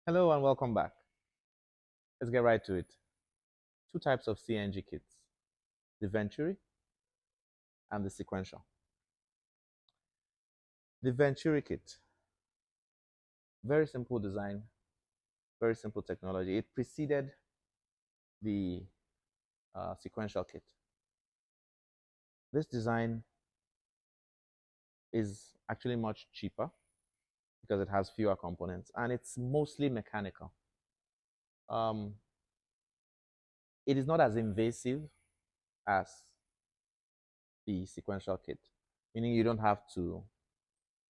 Hello and welcome back. Let's get right to it. Two types of CNG kits, the Venturi and the sequential. The Venturi kit, very simple design, very simple technology. It preceded the sequential kit. This design is actually much cheaper because it has fewer components and it's mostly mechanical. Um, it is not as invasive as the sequential kit, meaning you don't have to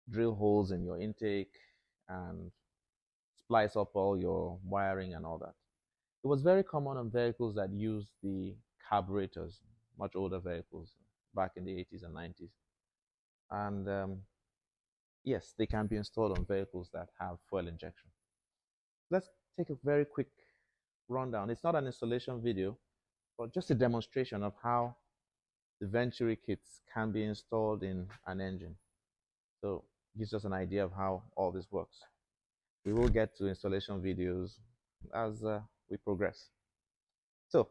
drill holes in your intake and splice up all your wiring and all that. It was very common on vehicles that used the carburetors, much older vehicles back in the 80s and 90s. And yes, they can be installed on vehicles that have fuel injection. Let's take a very quick rundown. It's not an installation video, but just a demonstration of how the Venturi kits can be installed in an engine. So it gives us an idea of how all this works. We will get to installation videos as we progress. So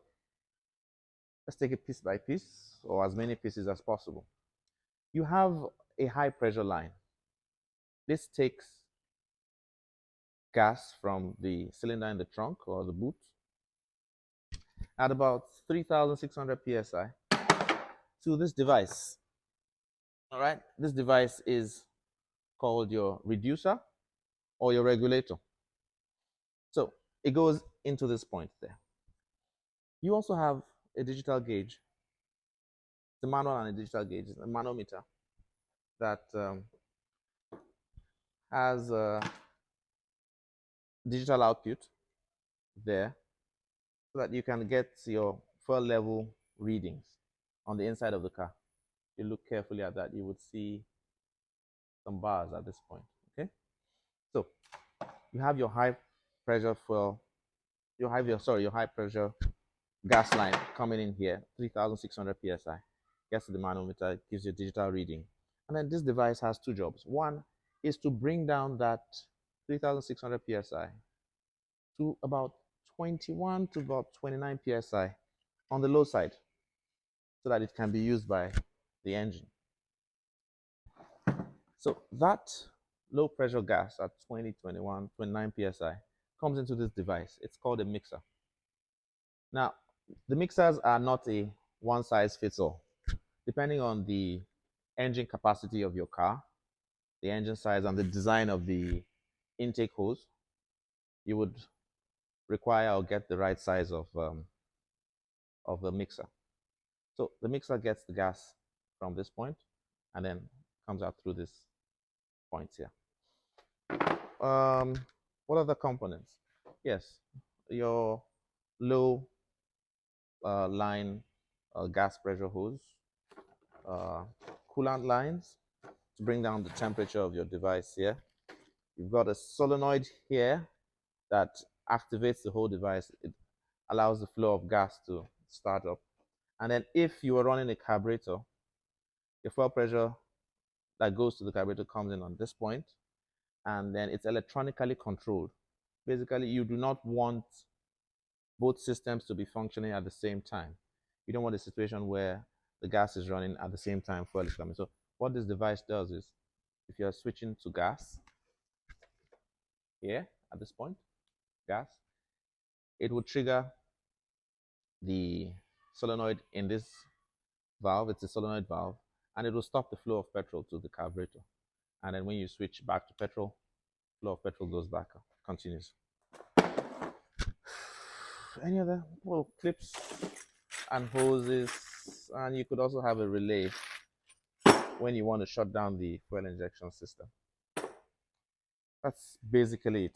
let's take it piece by piece, or as many pieces as possible. You have a high pressure line. This takes gas from the cylinder in the trunk or the boot at about 3,600 psi to this device. All right, this device is called your reducer or your regulator. So it goes into this point there. You also have a digital gauge, the manual and a digital gauge, a manometer that has a digital output there so that you can get your fuel level readings on the inside of the car. If you look carefully at that, you would see some bars at this point. Okay, so you have your high pressure fuel, your high pressure gas line coming in here, 3,600 psi. Gets to the manometer, gives you a digital reading, and then this device has two jobs. One is to bring down that 3,600 psi to about 21 to about 29 psi on the low side so that it can be used by the engine. So that low pressure gas at 20, 21, 29 psi comes into this device. It's called a mixer. Now, the mixers are not a one size fits all. Depending on the engine capacity of your car, the engine size, and the design of the intake hose, you would require or get the right size of the mixer. So the mixer gets the gas from this point and then comes out through this point here. What are the components? Yes, your low line gas pressure hose, uh, coolant lines to bring down the temperature of your device here. You've got a solenoid here that activates the whole device. It allows the flow of gas to start up. And then if you are running a carburetor, your fuel pressure that goes to the carburetor comes in on this point, and then it's electronically controlled. Basically, you do not want both systems to be functioning at the same time. You don't want a situation where the gas is running at the same time fuel is coming. So what this device does is, if you're switching to gas here at this point, gas, it will trigger the solenoid in this valve. It's a solenoid valve, and it will stop the flow of petrol to the carburetor. And then when you switch back to petrol, flow of petrol goes back, continues. Any other clips and hoses, and you could also have a relay when you want to shut down the fuel injection system. That's basically it.